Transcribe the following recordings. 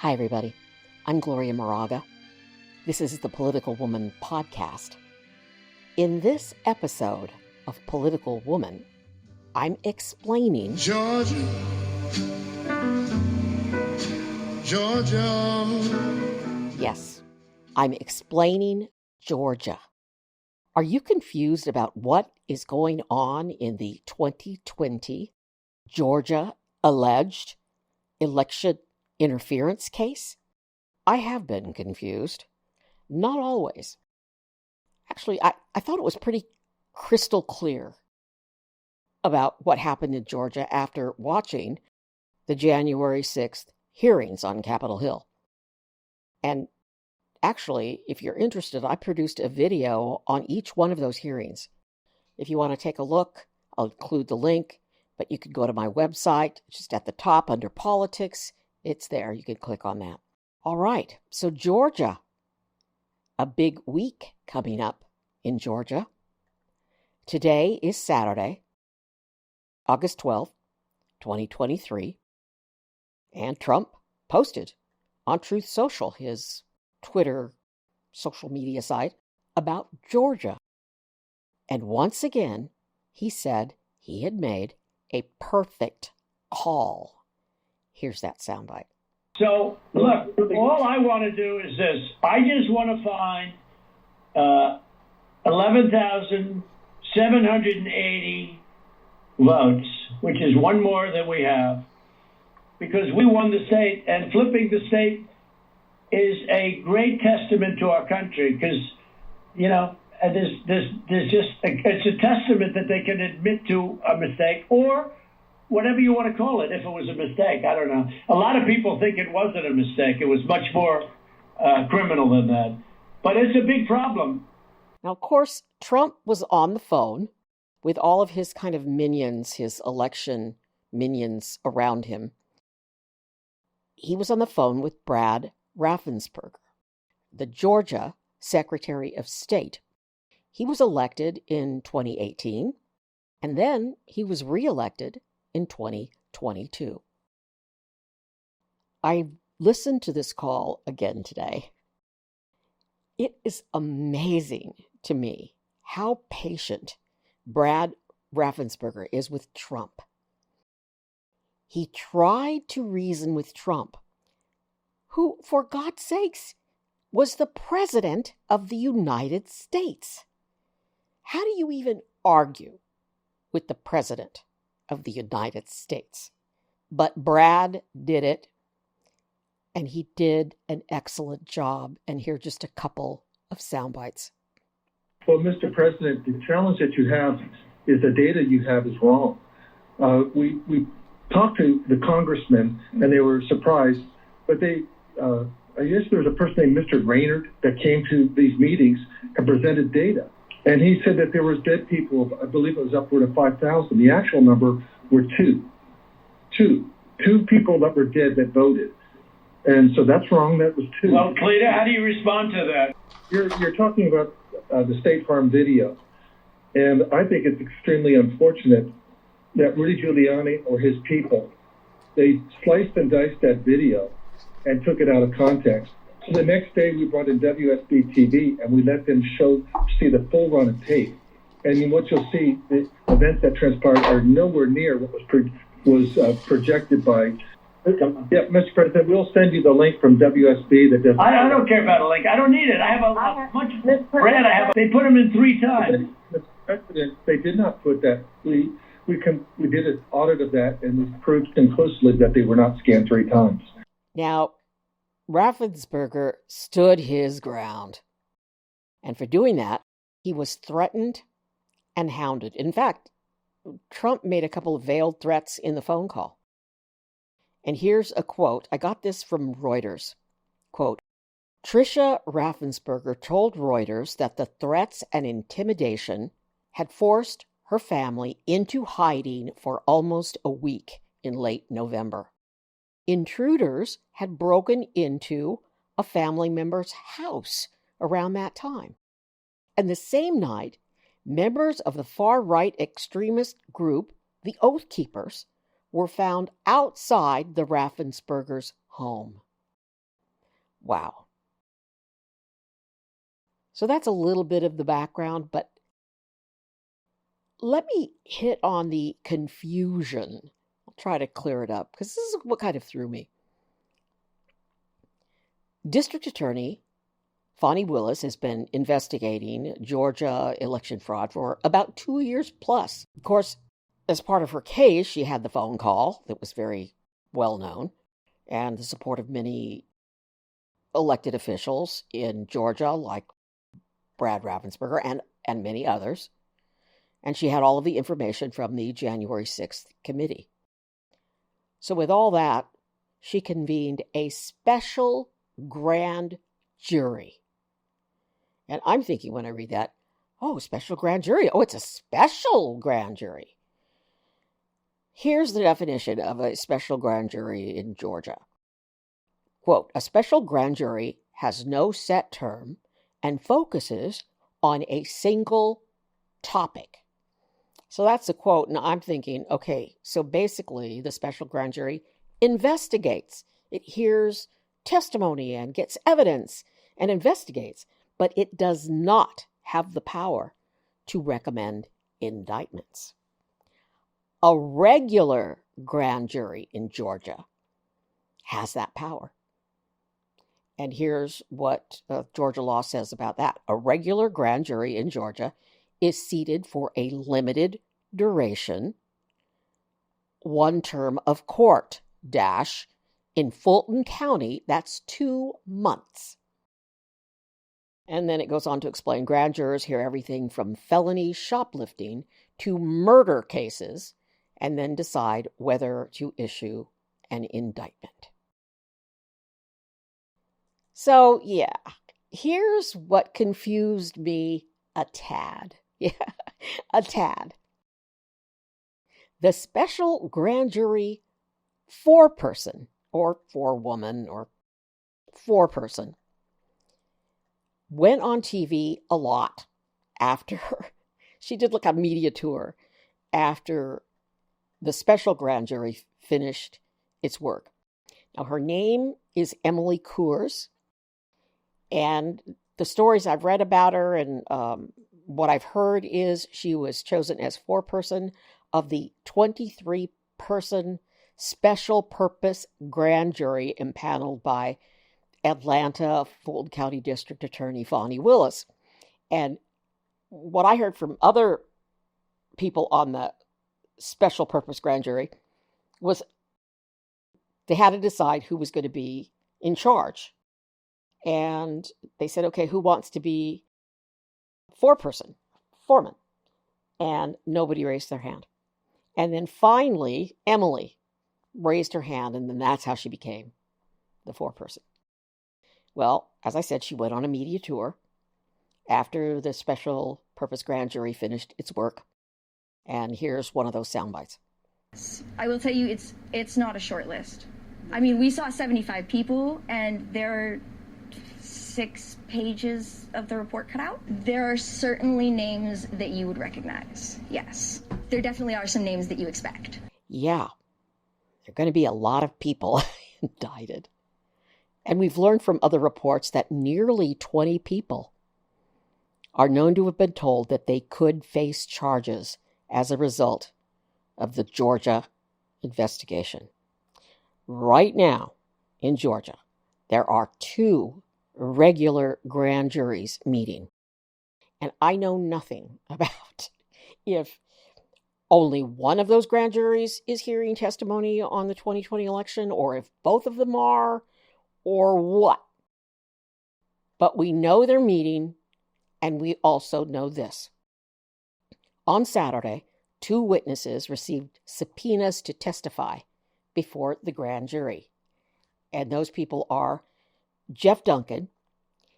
Hi, everybody. I'm Gloria Moraga. This is the Political Woman podcast. In this episode of Political Woman, I'm explaining Georgia. Yes, I'm explaining Georgia. Are you confused about what is going on in the 2020 Georgia alleged election interference case? I have been confused. Not always. Actually, I thought it was pretty crystal clear about what happened in Georgia after watching the January 6th hearings on Capitol Hill. And actually, if you're interested, I produced a video on each one of those hearings. If you want to take a look, I'll include the link, but you could go to my website, just at the top under politics. It's there. You can click on that. All right. So Georgia, a big week coming up in Georgia. Today is Saturday, August 12th, 2023. And Trump posted on Truth Social, his Twitter social media site, about Georgia. And once again, he said he had made a perfect call. Here's that soundbite. So, look, all I want to do is this. I just want to find 11,780 votes, which is one more than we have, because we won the state, and flipping the state is a great testament to our country, because, you know, there's just, it's a testament that they can admit to a mistake, or whatever you want to call it, if it was a mistake. I don't know. A lot of people think it wasn't a mistake. It was much more criminal than that. But it's a big problem. Now, of course, Trump was on the phone with all of his kind of minions, his election minions around him. He was on the phone with Brad Raffensperger, the Georgia Secretary of State. He was elected in 2018, and then he was reelected in 2022. I listened to this call again today. It is amazing to me how patient Brad Raffensperger is with Trump. He tried to reason with Trump, who, for God's sakes, was the President of the United States. How do you even argue with the President of the United States? But Brad did it, and he did an excellent job. And here are just a couple of sound bites. Well, Mr. President, the challenge that you have is the data you have is wrong. We talked to the congressmen, and they were surprised, but I guess there was a person named Mr. Raynard that came to these meetings and presented data. And he said that there was dead people, I believe it was upward of 5,000. The actual number were two people that were dead that voted. And so that's wrong. That was two. Well, Cleta, how do you respond to that? You're talking about the State Farm video. And I think it's extremely unfortunate that Rudy Giuliani or his people, they sliced and diced that video and took it out of context. So the next day we brought in WSB TV and we let them see the full run of tape. And what you'll see, the events that transpired are nowhere near what was projected by. Yeah, Mr. President, we'll send you the link from WSB. I don't care about a link. I don't need it. I have a much bread. They put them in 3 times. Mr. President, they did not put that. We did an audit of that, and we proved conclusively that they were not scanned 3 times. Now, Raffensperger stood his ground. And for doing that, he was threatened and hounded. In fact, Trump made a couple of veiled threats in the phone call. And here's a quote. I got this from Reuters. Quote, Tricia Raffensperger told Reuters that the threats and intimidation had forced her family into hiding for almost a week in late November. Intruders had broken into a family member's house around that time. And the same night, members of the far-right extremist group, the Oath Keepers, were found outside the Raffenspergers' home. Wow. So that's a little bit of the background, but let me hit on the confusion. I'll try to clear it up because this is what kind of threw me. District Attorney Fani Willis has been investigating Georgia election fraud for about 2 years plus. Of course, as part of her case, she had the phone call that was very well known and the support of many elected officials in Georgia, like Brad Raffensperger and many others. And she had all of the information from the January 6th committee. So with all that, she convened a special grand jury. And I'm thinking when I read that, oh, special grand jury. Oh, it's a special grand jury. Here's the definition of a special grand jury in Georgia. Quote, a special grand jury has no set term and focuses on a single topic. So that's a quote, and I'm thinking, okay, so basically the special grand jury investigates. It hears testimony and gets evidence and investigates, but it does not have the power to recommend indictments. A regular grand jury in Georgia has that power. And here's what Georgia law says about that. A regular grand jury in Georgia is seated for a limited duration, one term of court, in Fulton County, that's 2 months. And then it goes on to explain grand jurors hear everything from felony shoplifting to murder cases and then decide whether to issue an indictment. So, yeah, here's what confused me a tad. Yeah, a tad. The special grand jury foreperson, or forewoman, or foreperson, went on TV a lot after she did like a media tour after the special grand jury finished its work. Now, her name is Emily Coors, and the stories I've read about her and what I've heard is she was chosen as foreperson of the 23-person special purpose grand jury impaneled by Atlanta Fulton County District Attorney Fani Willis. And what I heard from other people on the special purpose grand jury was they had to decide who was going to be in charge. And they said, okay, who wants to be foreman? And nobody raised their hand. And then finally, Emily raised her hand, and then that's how she became the foreperson. Well, as I said, she went on a media tour after the special purpose grand jury finished its work. And here's one of those sound bites. I will tell you, it's not a short list. I mean, we saw 75 people, and there are 6 pages of the report cut out. There are certainly names that you would recognize, yes. There definitely are some names that you expect. Yeah, there are going to be a lot of people indicted. And we've learned from other reports that nearly 20 people are known to have been told that they could face charges as a result of the Georgia investigation. Right now, in Georgia, there are 2 regular grand juries meeting. And I know nothing about if only one of those grand juries is hearing testimony on the 2020 election, or if both of them are, or what. But we know they're meeting, and we also know this. On Saturday, 2 witnesses received subpoenas to testify before the grand jury. And those people are Jeff Duncan,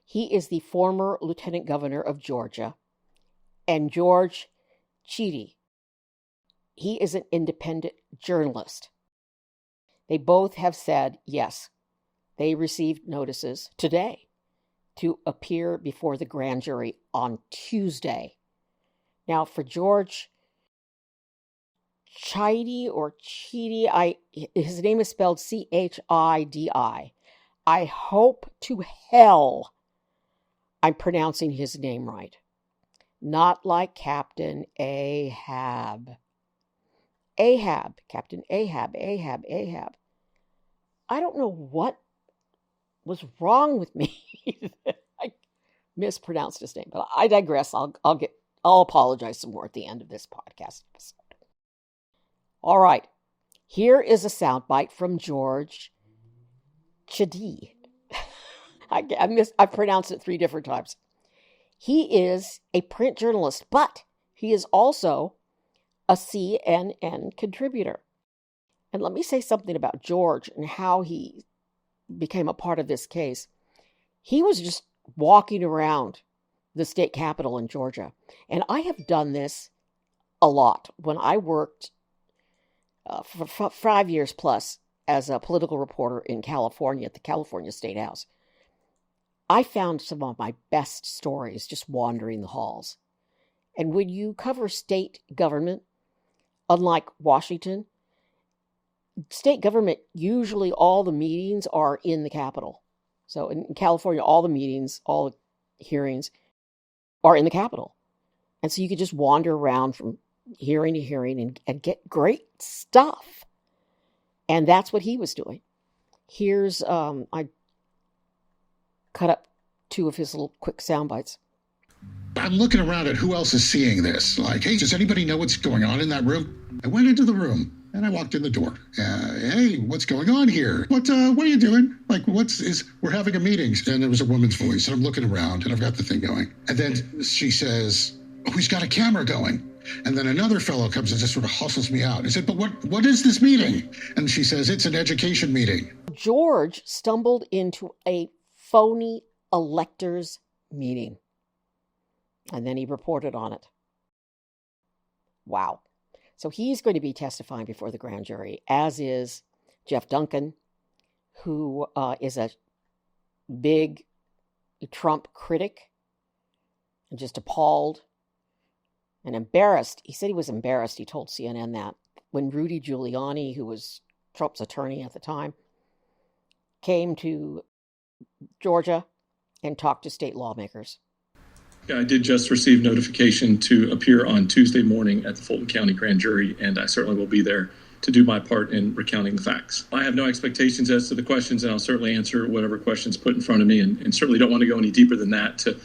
he is the former lieutenant governor of Georgia, and George Cheedy. He is an independent journalist. They both have said, yes, they received notices today to appear before the grand jury on Tuesday. Now, for George Cheedy, his name is spelled Chidi. I hope to hell I'm pronouncing his name right. Not like Captain Ahab. Ahab, Captain Ahab. I don't know what was wrong with me. I mispronounced his name, but I digress. I'll apologize some more at the end of this podcast episode. All right. Here is a soundbite from George Chidi. I pronounced it 3 different times. He is a print journalist, but he is also a CNN contributor. And let me say something about George and how he became a part of this case. He was just walking around the state capitol in Georgia. And I have done this a lot. When I worked for 5 years plus as a political reporter in California at the California State House, I found some of my best stories just wandering the halls. And when you cover state government, unlike Washington, state government, usually all the meetings are in the Capitol. So in California, all the meetings, all the hearings are in the Capitol. And so you could just wander around from hearing to hearing and get great stuff. And that's what he was doing. Here's, I cut up 2 of his little quick sound bites. I'm looking around at who else is seeing this. Like, hey, does anybody know what's going on in that room? I went into the room and I walked in the door. Hey, what's going on here? What are you doing? Like, we're having a meeting. And there was a woman's voice and I'm looking around and I've got the thing going. And then she says, oh, he's got a camera going. And then another fellow comes and just sort of hustles me out. I said, but what is this meeting? And she says, it's an education meeting. George stumbled into a phony electors meeting. And then he reported on it. Wow. So he's going to be testifying before the grand jury, as is Jeff Duncan, who is a big Trump critic and just appalled and embarrassed. He said he was embarrassed. He told CNN that when Rudy Giuliani, who was Trump's attorney at the time, came to Georgia and talked to state lawmakers. I did just receive notification to appear on Tuesday morning at the Fulton County Grand Jury, and I certainly will be there to do my part in recounting the facts. I have no expectations as to the questions, and I'll certainly answer whatever questions put in front of me, and certainly don't want to go any deeper than that to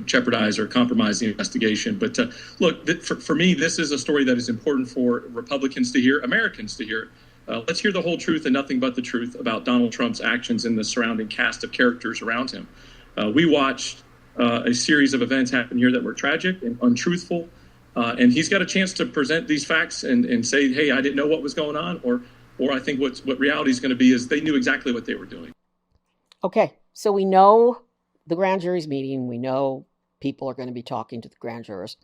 jeopardize or compromise the investigation. But look, for me, this is a story that is important for Republicans to hear, Americans to hear. Let's hear the whole truth and nothing but the truth about Donald Trump's actions and the surrounding cast of characters around him. We watched a series of events happen here that were tragic and untruthful. And he's got a chance to present these facts and say, hey, I didn't know what was going on. Or I think what reality is going to be is they knew exactly what they were doing. Okay, so we know the grand jury's meeting. We know people are going to be talking to the grand jurors.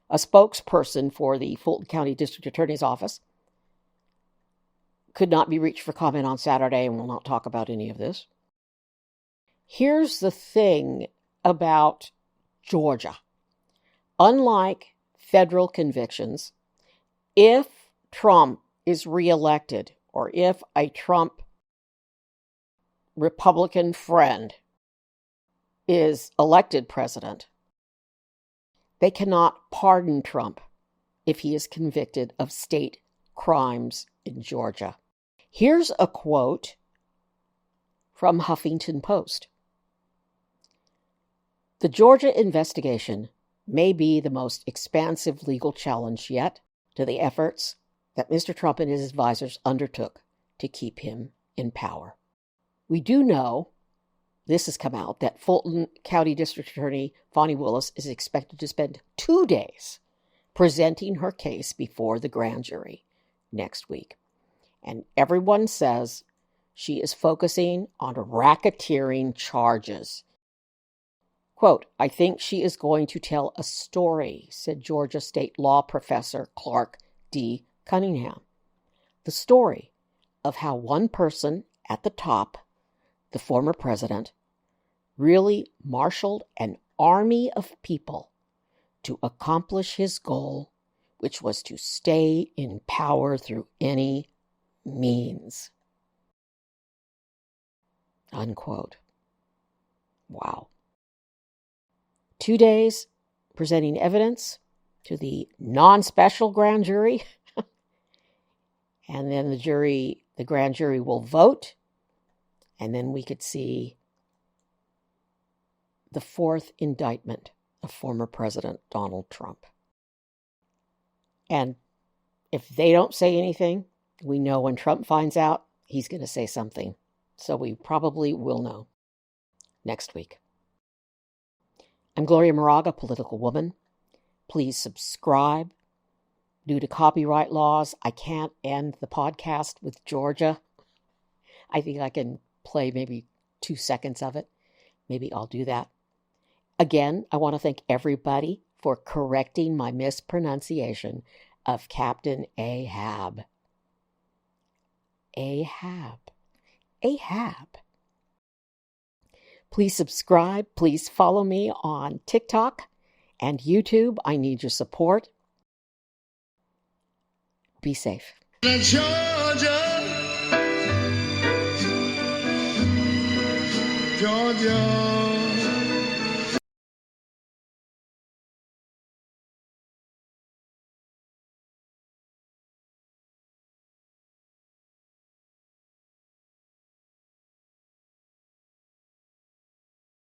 A spokesperson for the Fulton County District Attorney's Office could not be reached for comment on Saturday and will not talk about any of this. Here's the thing about Georgia. Unlike federal convictions, if Trump is reelected or if a Trump Republican friend is elected president, they cannot pardon Trump if he is convicted of state crimes in Georgia. Here's a quote from Huffington Post. The Georgia investigation may be the most expansive legal challenge yet to the efforts that Mr. Trump and his advisors undertook to keep him in power. We do know, this has come out, that Fulton County District Attorney Fani Willis is expected to spend 2 days presenting her case before the grand jury next week. And everyone says she is focusing on racketeering charges. Quote, I think she is going to tell a story, said Georgia State Law Professor Clark D. Cunningham. The story of how one person at the top, the former president, really marshaled an army of people to accomplish his goal, which was to stay in power through any means. unquote. Wow. 2 days presenting evidence to the non-special grand jury. And then the grand jury will vote. And then we could see the 4th indictment of former President Donald Trump. And if they don't say anything, we know when Trump finds out, he's going to say something. So we probably will know next week. I'm Gloria Moraga, political woman. Please subscribe. Due to copyright laws, I can't end the podcast with Georgia. I think I can play maybe 2 seconds of it. Maybe I'll do that. Again, I want to thank everybody for correcting my mispronunciation of Captain Ahab. Ahab. Please subscribe. Please follow me on TikTok and YouTube. I need your support. Be safe. Georgia.